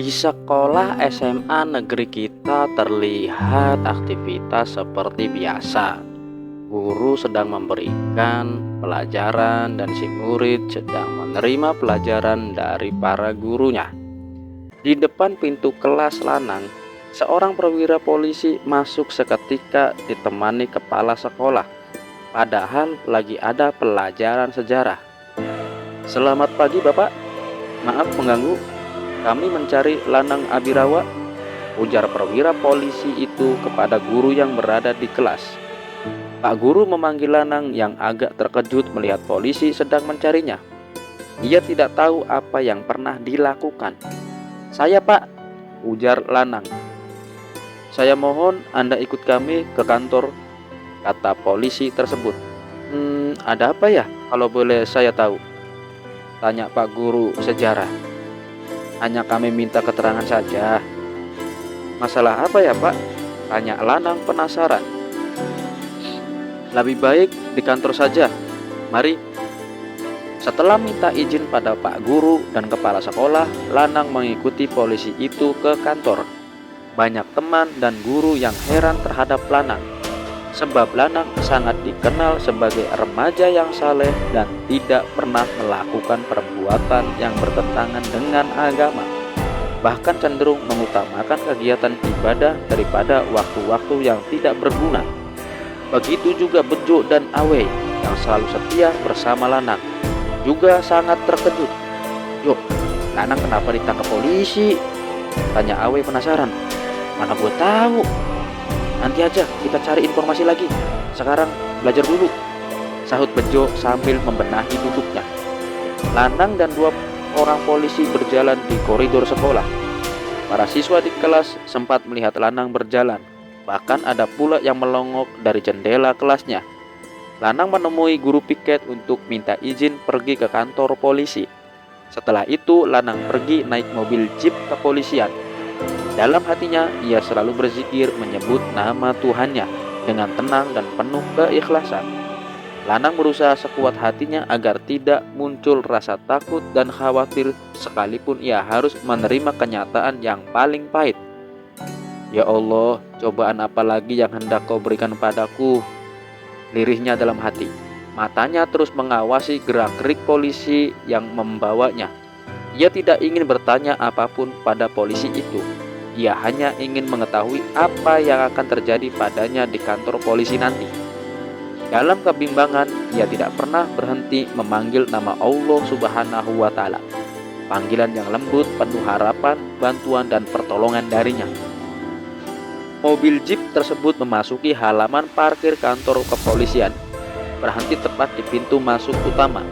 Di sekolah SMA negeri kita terlihat aktivitas seperti biasa. Guru sedang memberikan pelajaran dan si murid sedang menerima pelajaran dari para gurunya. Di depan pintu kelas Lanang, seorang perwira polisi masuk seketika ditemani kepala sekolah. Padahal lagi ada pelajaran sejarah. "Selamat pagi, Bapak. Maaf mengganggu. Kami mencari Lanang Abirawa," ujar perwira polisi itu kepada guru yang berada di kelas. Pak guru memanggil Lanang yang agak terkejut melihat polisi sedang mencarinya. Ia tidak tahu apa yang pernah dilakukan. "Saya, Pak," ujar Lanang. "Saya mohon Anda ikut kami ke kantor," kata polisi tersebut. Ada apa ya kalau boleh saya tahu?" tanya Pak guru sejarah. "Hanya kami minta keterangan saja." "Masalah apa ya, Pak?" tanya Lanang penasaran. "Lebih baik di kantor saja. Mari." Setelah minta izin pada Pak guru dan kepala sekolah, Lanang mengikuti polisi itu ke kantor. Banyak teman dan guru yang heran terhadap Lanang, sebab Lanang sangat dikenal sebagai remaja yang saleh dan tidak pernah melakukan perbuatan yang bertentangan dengan agama. Bahkan cenderung mengutamakan kegiatan ibadah daripada waktu-waktu yang tidak berguna. Begitu juga Bejo dan Awe yang selalu setia bersama Lanang, juga sangat terkejut. "Yo, Lanang kenapa ditangkap polisi?" tanya Awe penasaran. "Mana gue tahu. Nanti aja kita cari informasi lagi. Sekarang belajar dulu," sahut Bejo sambil membenahi duduknya. Lanang dan dua orang polisi berjalan di koridor sekolah. Para siswa di kelas sempat melihat Lanang berjalan. Bahkan ada pula yang melongok dari jendela kelasnya. Lanang menemui guru piket untuk minta izin pergi ke kantor polisi. Setelah itu Lanang pergi naik mobil jeep kepolisian. Dalam hatinya ia selalu berzikir menyebut nama Tuhannya dengan tenang dan penuh keikhlasan. Lanang berusaha sekuat hatinya agar tidak muncul rasa takut dan khawatir sekalipun ia harus menerima kenyataan yang paling pahit. "Ya Allah, cobaan apa lagi yang hendak Kau berikan padaku?" lirihnya dalam hati. Matanya terus mengawasi gerak-gerik polisi yang membawanya. Ia tidak ingin bertanya apapun pada polisi itu. Ia hanya ingin mengetahui apa yang akan terjadi padanya di kantor polisi nanti. Dalam kebimbangan, ia tidak pernah berhenti memanggil nama Allah Subhanahu wa Ta'ala. Panggilan yang lembut, penuh harapan, bantuan, dan pertolongan darinya. Mobil jeep tersebut memasuki halaman parkir kantor kepolisian, berhenti tepat di pintu masuk utama.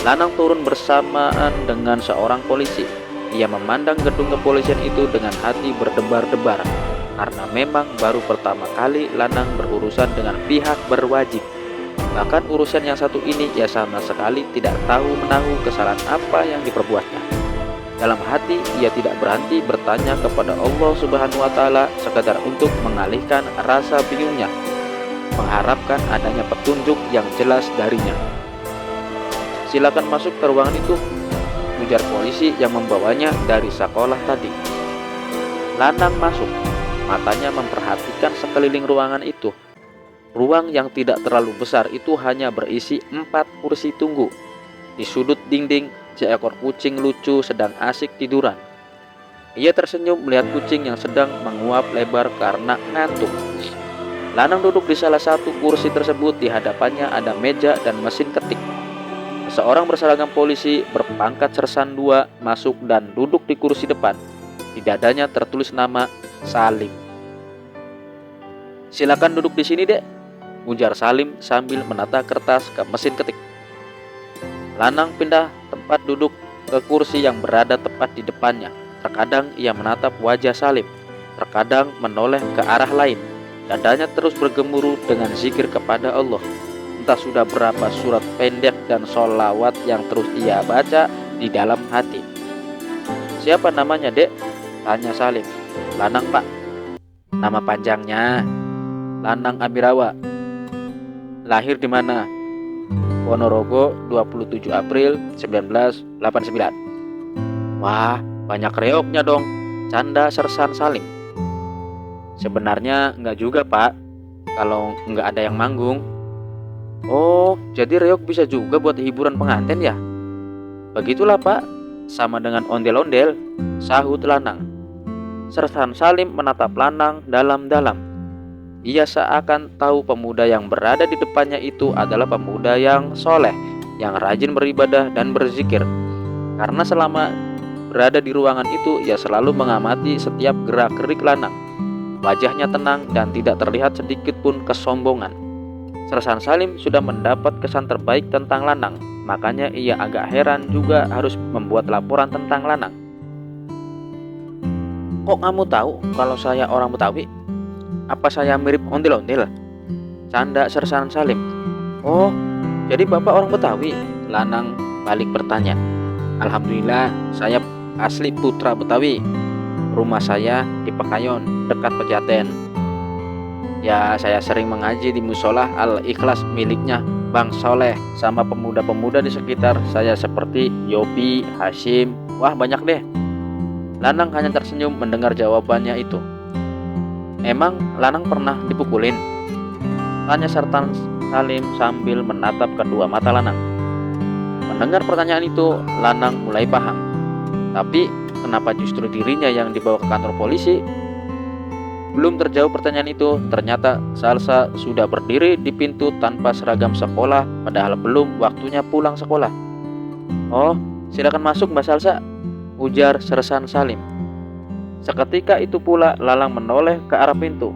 Lanang turun bersamaan dengan seorang polisi. Ia memandang gedung kepolisian itu dengan hati berdebar-debar, karena memang baru pertama kali Lanang berurusan dengan pihak berwajib. Bahkan urusan yang satu ini ia sama sekali tidak tahu menahu kesalahan apa yang diperbuatnya. Dalam hati ia tidak berhenti bertanya kepada Allah Subhanahu wa Ta'ala sekadar untuk mengalihkan rasa bingungnya, mengharapkan adanya petunjuk yang jelas darinya. "Silakan masuk ke ruangan itu," ujar polisi yang membawanya dari sekolah tadi. Lanang masuk, matanya memperhatikan sekeliling ruangan itu. Ruang yang tidak terlalu besar itu hanya berisi 4 kursi tunggu. Di sudut dinding, seekor kucing lucu sedang asik tiduran. Ia tersenyum melihat kucing yang sedang menguap lebar karena ngantuk. Lanang duduk di salah satu kursi tersebut. Di hadapannya ada meja dan mesin ketik. Seorang berseragam polisi berpangkat sersan 2 masuk dan duduk di kursi depan. Di dadanya tertulis nama Salim. "Silakan duduk di sini, Dek," ujar Salim sambil menata kertas ke mesin ketik. Lanang pindah tempat duduk ke kursi yang berada tepat di depannya. Terkadang ia menatap wajah Salim, terkadang menoleh ke arah lain. Dadanya terus bergemuruh dengan zikir kepada Allah. Entah sudah berapa surat pendek dan sholawat yang terus ia baca di dalam hati. "Siapa namanya, Dek?" tanya Salim. "Lanang, Pak." "Nama panjangnya?" "Lanang Abirawa." "Lahir di mana?" "Ponorogo, 27 April 1989. "Wah, Banyak reoknya dong, canda Sersan Salim. Sebenarnya nggak juga pak, kalau nggak ada yang manggung. Oh, jadi reok bisa juga buat hiburan pengantin ya? Begitulah pak, sama dengan ondel-ondel, sahut Lanang. Sersan Salim menatap Lanang dalam-dalam. Ia seakan tahu pemuda yang berada di depannya itu adalah pemuda yang soleh, yang rajin beribadah dan berzikir. Karena selama berada di ruangan itu, ia selalu mengamati setiap gerak-gerik Lanang. Wajahnya tenang dan tidak terlihat sedikit pun kesombongan. Sersan Salim sudah mendapat kesan terbaik tentang Lanang, makanya ia agak heran juga harus membuat laporan tentang Lanang. Kok kamu tahu kalau saya orang Betawi? Apa saya mirip ondel-ondel? Canda Sersan Salim. Oh, jadi bapak orang Betawi? Lanang balik bertanya. Alhamdulillah, saya asli putra Betawi. Rumah saya di Pekayon, dekat Pejaten. Ya, saya sering mengaji di musola Al-Ikhlas miliknya Bang Soleh sama pemuda-pemuda di sekitar saya seperti Yopi, Hashim. Wah, banyak deh. Lanang hanya tersenyum mendengar jawabannya itu. Emang Lanang pernah dipukulin? Tanya Sersan Salim sambil menatap kedua mata Lanang. Mendengar pertanyaan itu, Lanang mulai paham. Tapi kenapa justru dirinya yang dibawa ke kantor polisi? Belum terjawab pertanyaan itu, ternyata Salsa sudah berdiri di pintu tanpa seragam sekolah, padahal belum waktunya pulang sekolah. Oh, silakan masuk Mbak Salsa, ujar Sersan Salim. Seketika itu pula Lalang menoleh ke arah pintu.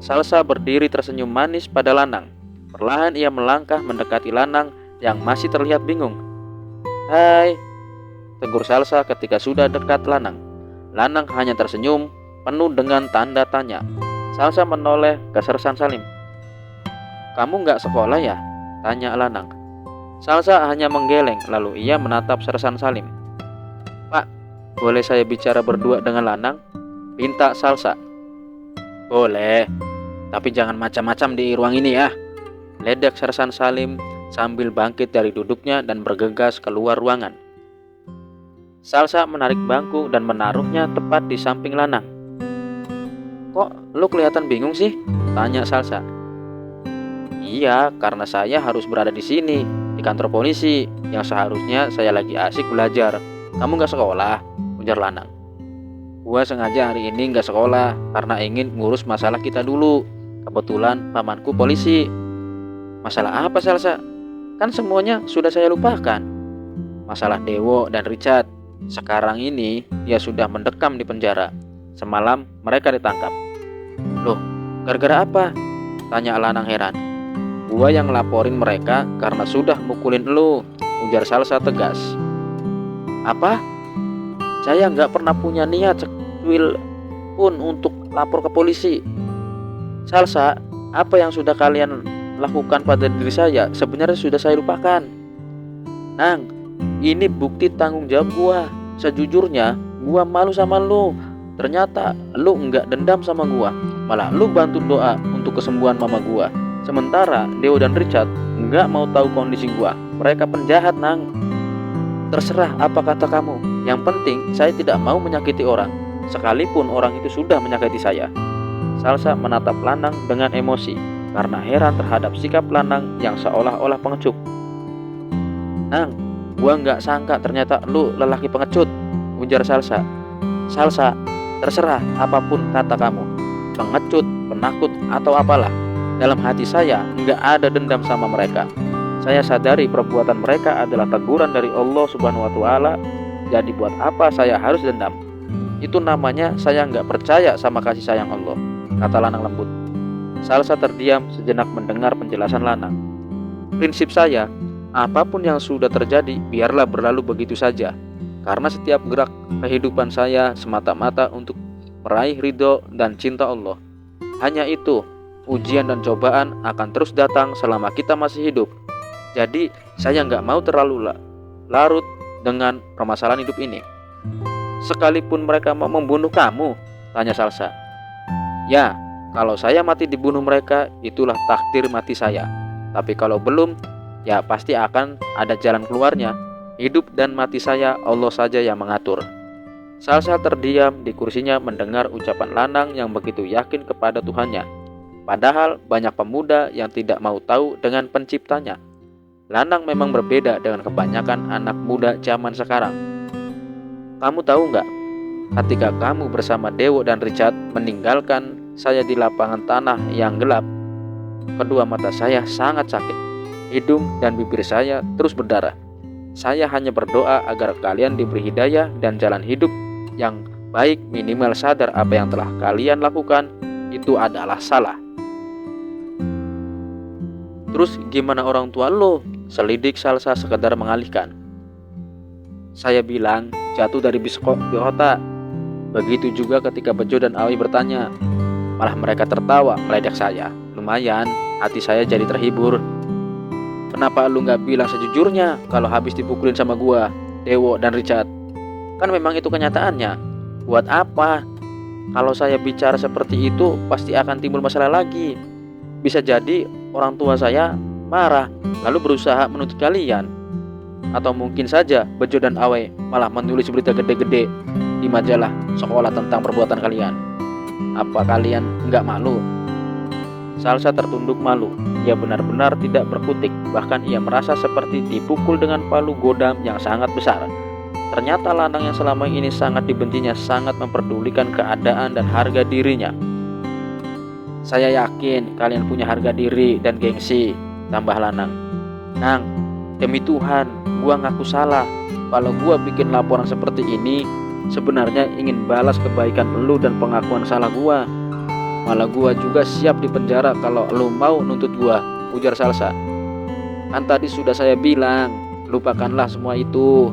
Salsa berdiri tersenyum manis pada Lanang. Perlahan ia melangkah mendekati Lanang yang masih terlihat bingung. Hai, tegur Salsa ketika sudah dekat Lanang. Lanang hanya tersenyum penuh dengan tanda tanya. Salsa menoleh ke Sersan Salim. Kamu nggak sekolah ya? Tanya Lanang. Salsa hanya menggeleng, lalu ia menatap Sersan Salim. Pak, boleh saya bicara berdua dengan Lanang? Pinta Salsa. Boleh, tapi jangan macam-macam di ruang ini ya. Ledek Sersan Salim sambil bangkit dari duduknya dan bergegas keluar ruangan. Salsa menarik bangku dan menaruhnya tepat di samping Lanang. Kok lu kelihatan bingung sih? Tanya Salsa. Iya, karena saya harus berada di sini, di kantor polisi, yang seharusnya saya lagi asik belajar. Kamu gak sekolah? Ujar Lanang. Gua sengaja hari ini gak sekolah karena ingin ngurus masalah kita dulu. Kebetulan pamanku polisi. Masalah apa Salsa? Kan semuanya sudah saya lupakan. Masalah Dewo dan Richard. Sekarang ini dia sudah mendekam di penjara. Semalam mereka ditangkap. Loh, gara-gara apa? Tanya Lanang heran. Gua yang ngelaporin mereka karena sudah mukulin lu, ujar Salsa tegas. Apa? Saya nggak pernah punya niat secuil pun untuk lapor ke polisi. Salsa, apa yang sudah kalian lakukan pada diri saya sebenarnya sudah saya lupakan. Nang, ini bukti tanggung jawab gua. Sejujurnya, gua malu sama lu. Ternyata lu enggak dendam sama gua, malah lu bantu doa untuk kesembuhan mama gua. Sementara Dewo dan Richard enggak mau tahu kondisi gua. Mereka penjahat, Nang. Terserah apa kata kamu. Yang penting saya tidak mau menyakiti orang, sekalipun orang itu sudah menyakiti saya. Salsa menatap Lanang dengan emosi karena heran terhadap sikap Lanang yang seolah-olah pengecut. Nang, gua enggak sangka ternyata lu lelaki pengecut, ujar Salsa. Salsa, terserah apapun kata kamu, pengecut, penakut, atau apalah. Dalam hati saya nggak ada dendam sama mereka. Saya sadari perbuatan mereka adalah teguran dari Allah Subhanahu wa Ta'ala. Jadi buat apa saya harus dendam? Itu namanya saya nggak percaya sama kasih sayang Allah, kata Lanang lembut. Salsa terdiam sejenak mendengar penjelasan Lanang. Prinsip saya, apapun yang sudah terjadi biarlah berlalu begitu saja. Karena setiap gerak kehidupan saya semata-mata untuk meraih ridho dan cinta Allah. Hanya itu, ujian dan cobaan akan terus datang selama kita masih hidup. Jadi, saya nggak mau terlalu larut dengan permasalahan hidup ini. Sekalipun mereka mau membunuh kamu, tanya Salsa. Ya, kalau saya mati dibunuh mereka, itulah takdir mati saya. Tapi kalau belum, ya pasti akan ada jalan keluarnya. Hidup dan mati saya Allah saja yang mengatur. Salsa terdiam di kursinya mendengar ucapan Lanang yang begitu yakin kepada Tuhannya. Padahal banyak pemuda yang tidak mau tahu dengan penciptanya. Lanang memang berbeda dengan kebanyakan anak muda zaman sekarang. Kamu tahu nggak, ketika kamu bersama Dewo dan Richard meninggalkan saya di lapangan tanah yang gelap, kedua mata saya sangat sakit. Hidung dan bibir saya terus berdarah. Saya hanya berdoa agar kalian diberi hidayah dan jalan hidup yang baik, minimal sadar apa yang telah kalian lakukan itu adalah salah. Terus gimana orang tua lo? Selidik Salsa sekedar mengalihkan. Saya bilang jatuh dari bis kota. Begitu juga ketika Bejo dan Awi bertanya. Malah mereka tertawa meledek saya. Lumayan, hati saya jadi terhibur. Kenapa lu gak bilang sejujurnya kalau habis dipukulin sama gua, Dewo dan Richard? Kan memang itu kenyataannya. Buat apa? Kalau saya bicara seperti itu pasti akan timbul masalah lagi. Bisa jadi orang tua saya marah lalu berusaha menuntut kalian. Atau mungkin saja Bejo dan Awe malah menulis berita gede-gede di majalah sekolah tentang perbuatan kalian. Apa kalian nggak malu? Salsa tertunduk malu. Ia benar-benar tidak berkutik. Bahkan ia merasa seperti dipukul dengan palu godam yang sangat besar. Ternyata Lanang yang selama ini sangat dibencinya sangat memperdulikan keadaan dan harga dirinya. Saya yakin kalian punya harga diri dan gengsi, tambah Lanang. Nang, demi Tuhan, gua ngaku salah. Kalau gua bikin laporan seperti ini, sebenarnya ingin balas kebaikan lu dan pengakuan salah gua. Malah gua juga siap dipenjara kalau lu mau nuntut gua, ujar Salsa. Kan tadi sudah saya bilang, lupakanlah semua itu.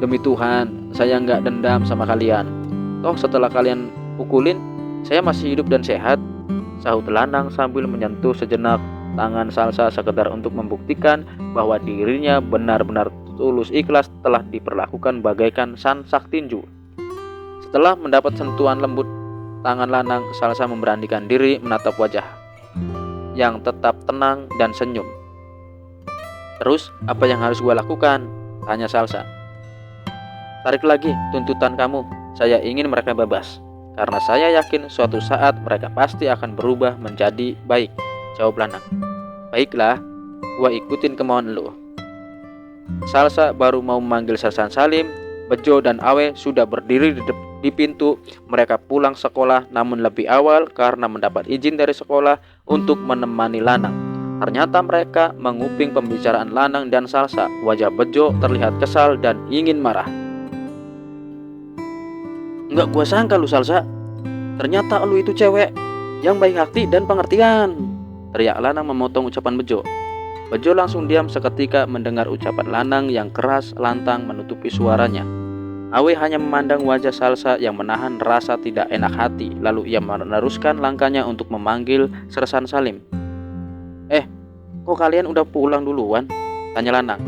Demi Tuhan, saya nggak dendam sama kalian. Toh setelah kalian pukulin, saya masih hidup dan sehat, sahut Lanang sambil menyentuh sejenak tangan Salsa sekedar untuk membuktikan bahwa dirinya benar-benar tulus ikhlas telah diperlakukan bagaikan sansak tinju. Setelah mendapat sentuhan lembut tangan Lanang, Salsa memberanikan diri menatap wajah yang tetap tenang dan senyum. Terus apa yang harus gue lakukan? Tanya Salsa. Tarik lagi tuntutan kamu. Saya ingin mereka bebas. Karena saya yakin suatu saat mereka pasti akan berubah menjadi baik, jawab Lanang. Baiklah, gua ikutin kemauan lu. Salsa baru mau memanggil Sersan Salim, Bejo dan Awe sudah berdiri di pintu. Mereka pulang sekolah namun lebih awal karena mendapat izin dari sekolah untuk menemani Lanang. Ternyata mereka menguping pembicaraan Lanang dan Salsa. Wajah Bejo terlihat kesal dan ingin marah. Nggak gua sangka lu Salsa, ternyata lu itu cewek yang baik hati dan pengertian, teriak Lanang memotong ucapan Bejo. Bejo langsung diam seketika mendengar ucapan Lanang yang keras lantang menutupi suaranya. Awe hanya memandang wajah Salsa yang menahan rasa tidak enak hati. Lalu ia meneruskan langkahnya untuk memanggil Sersan Salim. Kok kalian udah pulang duluan? Tanya Lanang.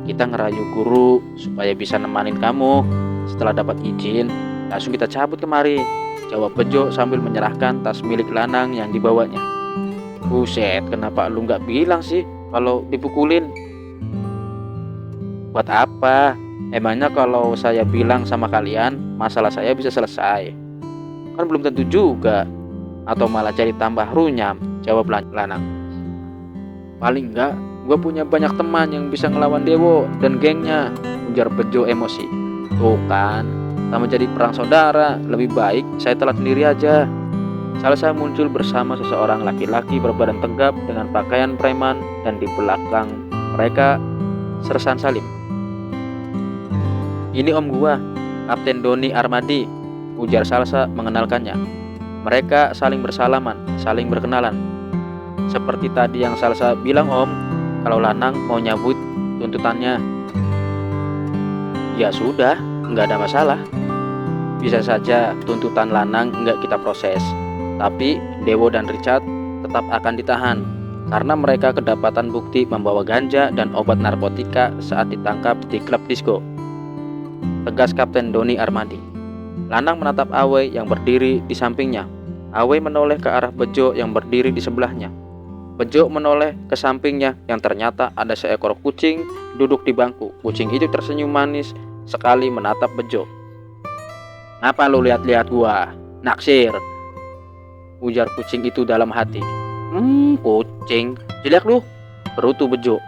Kita ngerayu guru supaya bisa nemanin kamu. Setelah dapat izin, langsung kita cabut kemari, jawab Bejo sambil menyerahkan tas milik Lanang yang dibawanya. Buset, kenapa lu nggak bilang sih kalau dipukulin? Buat apa? Emangnya kalau saya bilang sama kalian, masalah saya bisa selesai? Kan belum tentu juga. Atau malah jadi tambah runyam, jawab Lanang. Paling enggak, gue punya banyak teman yang bisa ngelawan Dewo dan gengnya, ujar Bejo emosi. Tuh kan, sama jadi perang saudara. Lebih baik saya telat sendiri aja. Salsa muncul bersama seseorang laki-laki berbadan tegap dengan pakaian preman, dan di belakang mereka Sersan Salim. Ini om gua, Kapten Doni Armadi, ujar Salsa mengenalkannya. Mereka saling bersalaman, saling berkenalan. Seperti tadi yang Salsa bilang om, kalau Lanang mau nyabut tuntutannya. Ya sudah, nggak ada masalah. Bisa saja tuntutan Lanang nggak kita proses, tapi Dewo dan Richard tetap akan ditahan karena mereka kedapatan bukti membawa ganja dan obat narkotika saat ditangkap di klub disco, tegas Kapten Doni Armadi. Lanang menatap Awe yang berdiri di sampingnya. Awe menoleh ke arah Bejo yang berdiri di sebelahnya. Bejo menoleh ke sampingnya yang ternyata ada seekor kucing duduk di bangku. Kucing itu tersenyum manis sekali menatap Bejo. Ngapa lu lihat-lihat gua? Naksir, ujar kucing itu dalam hati. Kucing, jelek lu, berutu Bejo.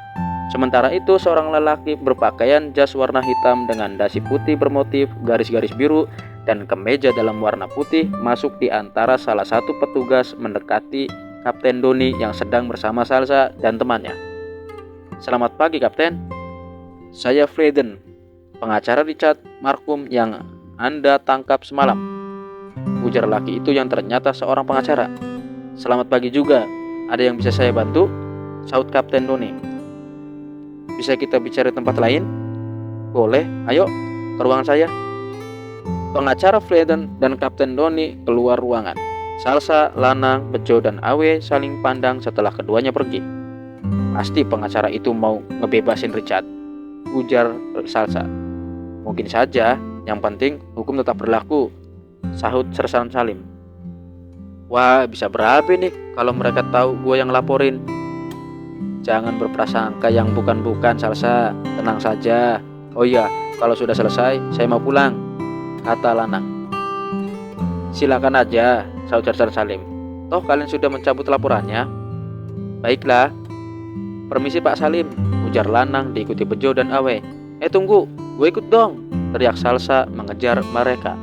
Sementara itu seorang lelaki berpakaian jas warna hitam dengan dasi putih bermotif garis-garis biru dan kemeja dalam warna putih masuk di antara salah satu petugas mendekati Kapten Doni yang sedang bersama Salsa dan temannya. Selamat pagi Kapten, saya Freden, pengacara Richard Markham yang Anda tangkap semalam, ujar laki itu yang ternyata seorang pengacara. Selamat pagi juga, ada yang bisa saya bantu? Saut Kapten Doni. Bisa kita bicara tempat lain? Boleh, ayo ke ruangan saya. Pengacara Freden dan Kapten Doni keluar ruangan. Salsa, Lanang, Bejo, dan Awe saling pandang setelah keduanya pergi. Pasti pengacara itu mau ngebebasin Richard, ujar Salsa. Mungkin saja, yang penting hukum tetap berlaku, sahut Sersan Salim. Wah, bisa berabe nih kalau mereka tahu gue yang laporin. Jangan berprasangka yang bukan-bukan, Salsa. Tenang saja. Oh iya, kalau sudah selesai, saya mau pulang, kata Lanang. Silakan aja, sahut Sersan Salim. Toh kalian sudah mencabut laporannya. Baiklah. Permisi Pak Salim, ujar Lanang diikuti Bejo dan Awe. Tunggu, gue ikut dong, teriak Salsa mengejar mereka.